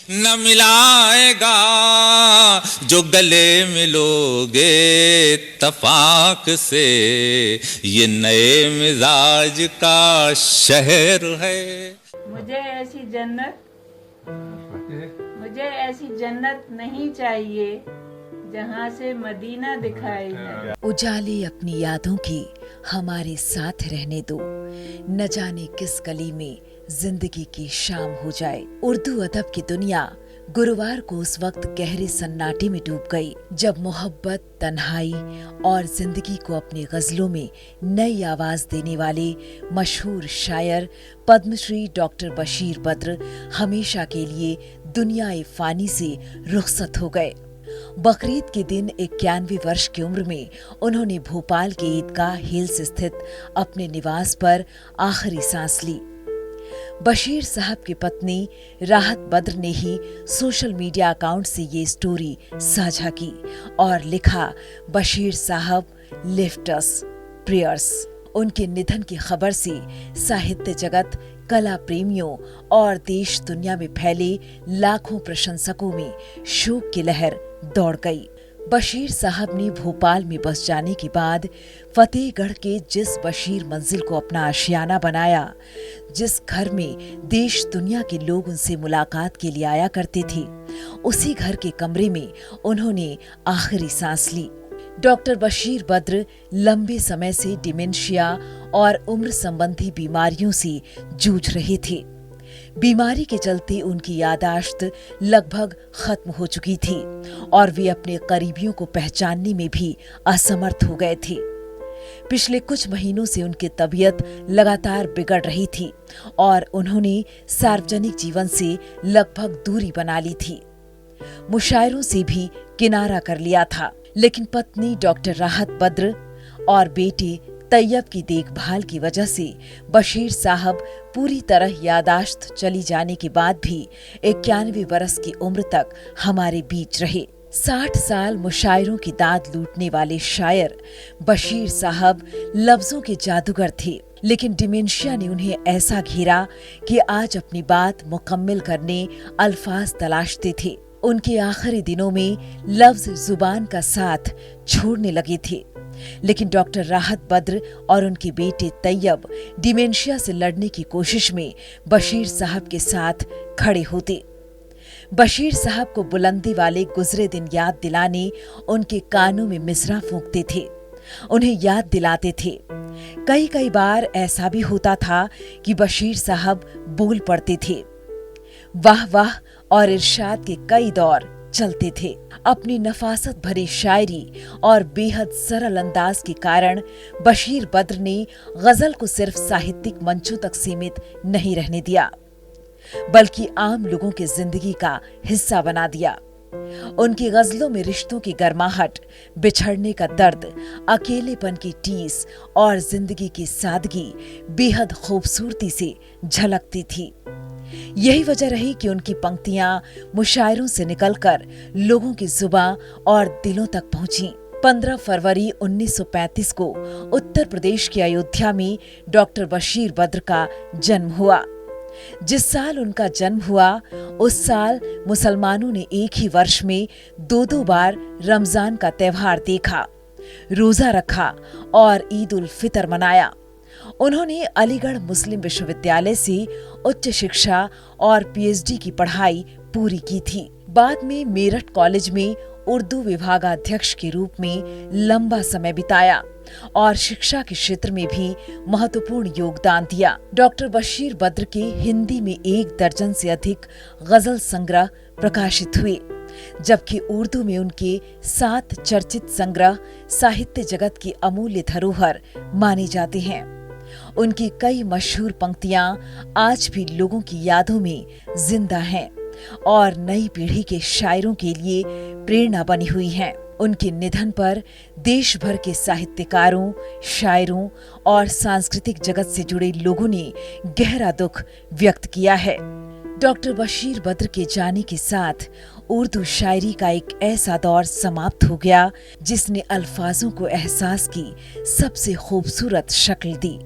न मिलाएगा जो गले मिलोगे तफाक से, ये नए मिजाज का शहर है। मुझे ऐसी जन्नत नहीं चाहिए जहाँ से मदीना दिखाई न। उजाले अपनी यादों की हमारे साथ रहने दो, न जाने किस गली में जिंदगी की शाम हो जाए। उर्दू अदब की दुनिया गुरुवार को उस वक्त गहरे सन्नाटे में डूब गई जब मोहब्बत, तन्हाई और जिंदगी को अपनी गजलों में नई आवाज देने वाले मशहूर शायर पद्मश्री डॉक्टर बशीर बद्र हमेशा के लिए दुनियाए फानी से रुखसत हो गए। बकरीद के दिन 91 वर्ष की उम्र में उन्होंने भोपाल के ईदगाह हिल्स स्थित अपने निवास पर आखिरी सांस ली। बशीर साहब की पत्नी राहत बद्र ने ही सोशल मीडिया अकाउंट से ये स्टोरी साझा की और लिखा, बशीर साहब लिफ्ट अस प्रेयर्स। उनके निधन की खबर से साहित्य जगत, कला प्रेमियों और देश दुनिया में फैले लाखों प्रशंसकों में शोक की लहर दौड़ गई। बशीर साहब ने भोपाल में बस जाने के बाद फतेहगढ़ के जिस बशीर मंजिल को अपना आशियाना बनाया, जिस घर में देश दुनिया के लोग उनसे मुलाकात के लिए आया करते थे, उसी घर के कमरे में उन्होंने आखिरी सांस ली। डॉक्टर बशीर बद्र लंबे समय से डिमेंशिया और उम्र संबंधी बीमारियों से जूझ रहे थे। बीमारी के चलते उनकी याददाश्त लगभग खत्म हो चुकी थी और वे अपने करीबियों को पहचानने में भी असमर्थ हो गए थे। पिछले कुछ महीनों से उनकी तबीयत लगातार बिगड़ रही थी और उन्होंने सार्वजनिक जीवन से लगभग दूरी बना ली थी। मुशायरों से भी किनारा कर लिया था, लेकिन पत्नी डॉक्टर राहत बद्र और बेटे तैयब की देखभाल की वजह से बशीर साहब पूरी तरह यादाश्त चली जाने के बाद भी 91 बरस की उम्र तक हमारे बीच रहे। 60 साल मुशायरों की दाद लूटने वाले शायर बशीर साहब लफ्जों के जादूगर थे, लेकिन डिमेंशिया ने उन्हें ऐसा घेरा कि आज अपनी बात मुकम्मल करने अल्फाज तलाशते थे। उनके आखिरी दिनों में लफ्ज जुबान का साथ छोड़ने लगे थे, लेकिन डॉक्टर राहत बद्र और उनके बेटे तैयब डिमेंशिया से लड़ने की कोशिश में बशीर साहब के साथ खड़े होते। बशीर साहब को बुलंदी वाले गुजरे दिन याद दिलाने उनके कानों में मिसरा फूंकते थे, उन्हें याद दिलाते थे। कई बार ऐसा भी होता था कि बशीर साहब बोल पड़ते थे। वाह वाह और इरशाद के कई दौर चलते थे। अपनी नफासत भरी शायरी और बेहद सरल अंदाज के कारण बशीर बद्र ने गजल को सिर्फ साहित्यिक मंचों तक सीमित नहीं रहने दिया, बल्कि आम लोगों की जिंदगी का हिस्सा बना दिया। उनकी गजलों में रिश्तों की गर्माहट, बिछड़ने का दर्द, अकेलेपन की टीस और जिंदगी की सादगी बेहद खूबसूरती से झलकती थी। यही वजह रही कि उनकी पंक्तियां मुशायरों से निकलकर लोगों की जुबां और दिलों तक पहुंची। 15 फरवरी 1935 को उत्तर प्रदेश के अयोध्या में डॉक्टर बशीर बद्र का जन्म हुआ। जिस साल उनका जन्म हुआ, उस साल मुसलमानों ने एक ही वर्ष में 2 बार रमजान का त्योहार देखा, रोजा रखा और ईद उल फितर मनाया। उन्होंने अलीगढ़ मुस्लिम विश्वविद्यालय से उच्च शिक्षा और पीएचडी की पढ़ाई पूरी की थी। बाद में मेरठ कॉलेज में उर्दू विभागाध्यक्ष के रूप में लंबा समय बिताया और शिक्षा के क्षेत्र में भी महत्वपूर्ण योगदान दिया। डॉक्टर बशीर बद्र के हिंदी में 1 दर्जन से अधिक गजल संग्रह प्रकाशित हुए, जबकि उर्दू में उनके 7 चर्चित संग्रह साहित्य जगत की अमूल्य धरोहर माने जाते हैं। उनकी कई मशहूर पंक्तियां आज भी लोगों की यादों में जिंदा हैं और नई पीढ़ी के शायरों के लिए प्रेरणा बनी हुई हैं। उनके निधन पर देश भर के साहित्यकारों, शायरों और सांस्कृतिक जगत से जुड़े लोगों ने गहरा दुख व्यक्त किया है। डॉक्टर बशीर बद्र के जाने के साथ उर्दू शायरी का एक ऐसा दौर समाप्त हो गया जिसने अल्फाजों को एहसास की सबसे खूबसूरत शक्ल दी।